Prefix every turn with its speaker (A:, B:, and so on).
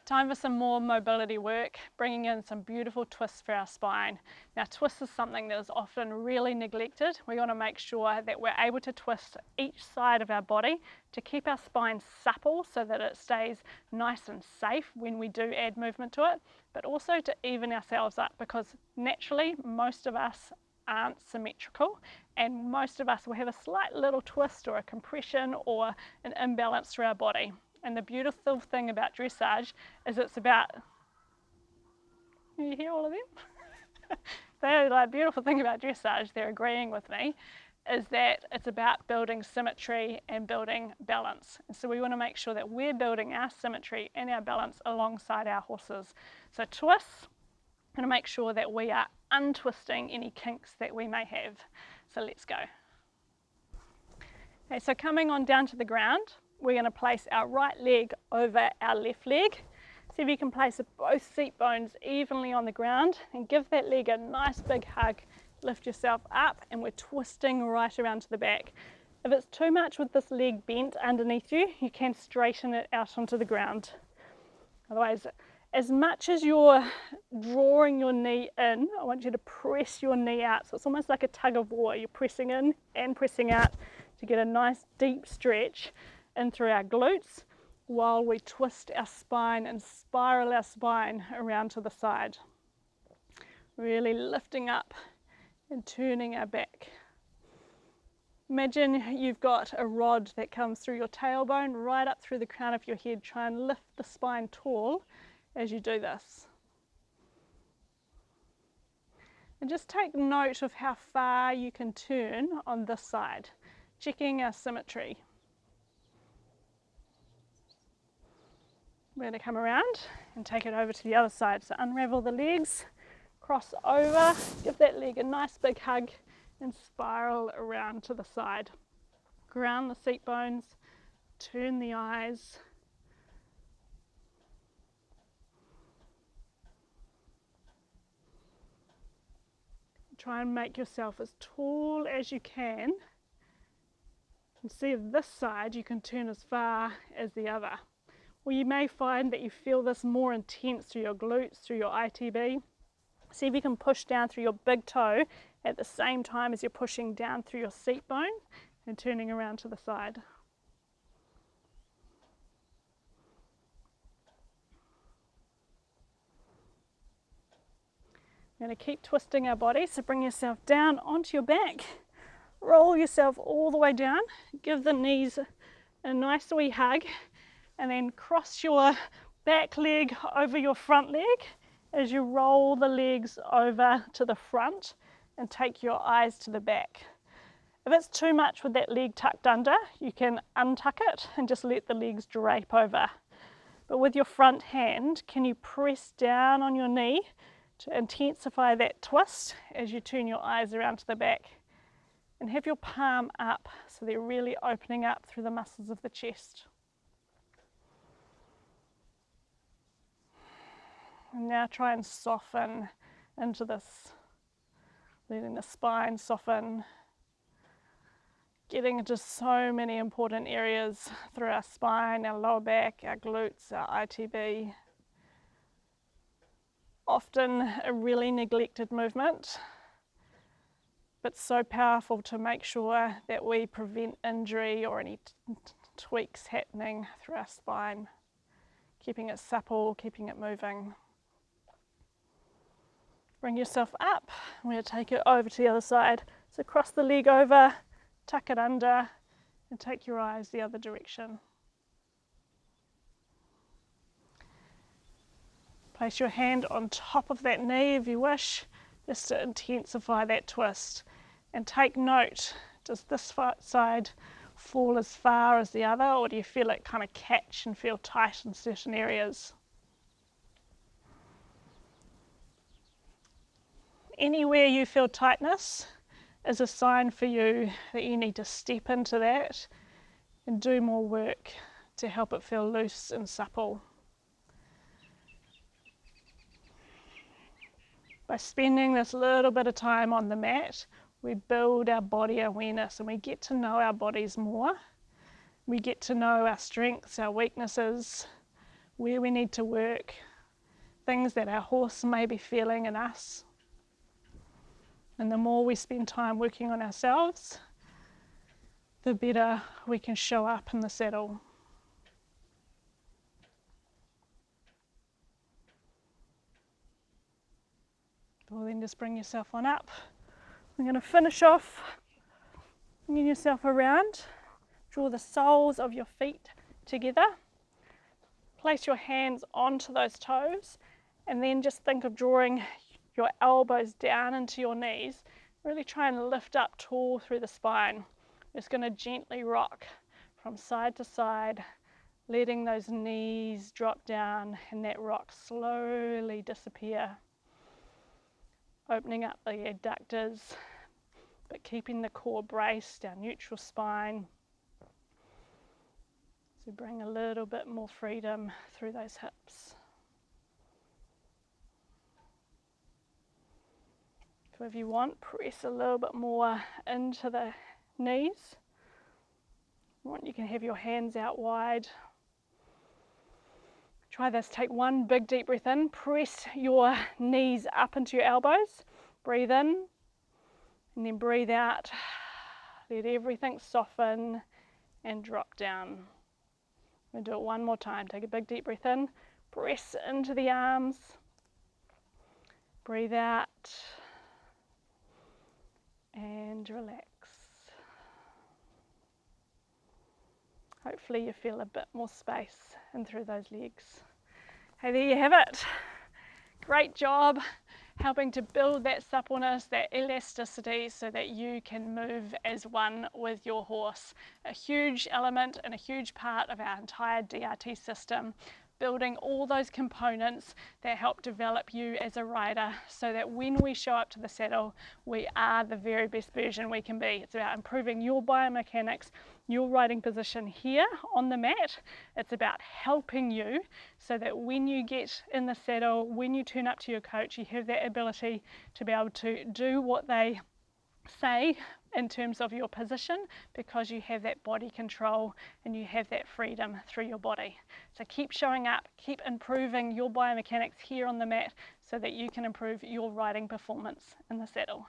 A: Time for some more mobility work, bringing in some beautiful twists for our spine. Now, twist is something that is often really neglected. We want to make sure that we're able to twist each side of our body to keep our spine supple so that it stays nice and safe when we do add movement to it, but also to even ourselves up, because naturally most of us aren't symmetrical, and most of us will have a slight little twist or a compression or an imbalance through our body. And the beautiful thing about dressage is it's about, you hear all of them? The beautiful thing about dressage, they're agreeing with me, is that it's about building symmetry and building balance. And so we want to make sure that we're building our symmetry and our balance alongside our horses. So twists, and to make sure that we are untwisting any kinks that we may have. So let's go. Okay, so coming on down to the ground, we're going to place our right leg over our left leg. See if you can place both seat bones evenly on the ground and give that leg a nice big hug. Lift yourself up, and we're twisting right around to the back. If it's too much with this leg bent underneath you, you can straighten it out onto the ground. Otherwise, as much as you're drawing your knee in, I want you to press your knee out. So it's almost like a tug of war. You're pressing in and pressing out to get a nice deep stretch in through our glutes while we twist our spine and spiral our spine around to the side. Really lifting up and turning our back. Imagine you've got a rod that comes through your tailbone right up through the crown of your head. Try and lift the spine tall as you do this. And just take note of how far you can turn on this side, checking our symmetry. We're going to come around and take it over to the other side. So unravel the legs, cross over, give that leg a nice big hug, and spiral around to the side. Ground the seat bones, turn the eyes. Try and make yourself as tall as you can, and see if this side you can turn as far as the other. Or you may find that you feel this more intense through your glutes, through your ITB. See if you can push down through your big toe at the same time as you're pushing down through your seat bone and turning around to the side. We're going to keep twisting our body, so bring yourself down onto your back. Roll yourself all the way down. Give the knees a nice wee hug, and then cross your back leg over your front leg as you roll the legs over to the front and take your eyes to the back. If it's too much with that leg tucked under, you can untuck it and just let the legs drape over. But with your front hand, can you press down on your knee to intensify that twist as you turn your eyes around to the back? And have your palm up so they're really opening up through the muscles of the chest. And now try and soften into this, letting the spine soften, getting into so many important areas through our spine, our lower back, our glutes, our ITB. Often a really neglected movement, but so powerful to make sure that we prevent injury or any tweaks happening through our spine, keeping it supple, keeping it moving. Bring yourself up. We're going to take it over to the other side. So cross the leg over, tuck it under, and take your eyes the other direction. Place your hand on top of that knee if you wish, just to intensify that twist. And take note, does this side fall as far as the other, or do you feel it kind of catch and feel tight in certain areas? Anywhere you feel tightness is a sign for you that you need to step into that and do more work to help it feel loose and supple. By spending this little bit of time on the mat, we build our body awareness and we get to know our bodies more. We get to know our strengths, our weaknesses. where we need to work, things that our horse may be feeling in us. And the more we spend time working on ourselves, the better we can show up in the saddle. Well, then just bring yourself on up. I'm going to finish off bringing yourself around. Draw the soles of your feet together. Place your hands onto those toes, and then just think of drawing your elbows down into your knees. Really try and lift up tall through the spine. Just going to gently rock from side to side, letting those knees drop down and that rock slowly disappear. Opening up the adductors, but keeping the core braced, our neutral spine. So bring a little bit more freedom through those hips. So if you want, press a little bit more into the knees. You can have your hands out wide. Try this, take one big deep breath in, press your knees up into your elbows, breathe in, and then breathe out. Let everything soften and drop down. We'll do it one more time. Take a big deep breath in, press into the arms, breathe out, and relax. Hopefully you feel a bit more space in through those legs. Hey, there you have it. Great job helping to build that suppleness, that elasticity, so that you can move as one with your horse. A huge element and a huge part of our entire DRT system, building all those components that help develop you as a rider, so that when we show up to the saddle, we are the very best version we can be. It's about improving your biomechanics, your riding position here on the mat. It's about helping you so that when you get in the saddle, when you turn up to your coach, you have that ability to be able to do what they say in terms of your position, because you have that body control and you have that freedom through your body. So keep showing up, keep improving your biomechanics here on the mat so that you can improve your riding performance in the saddle.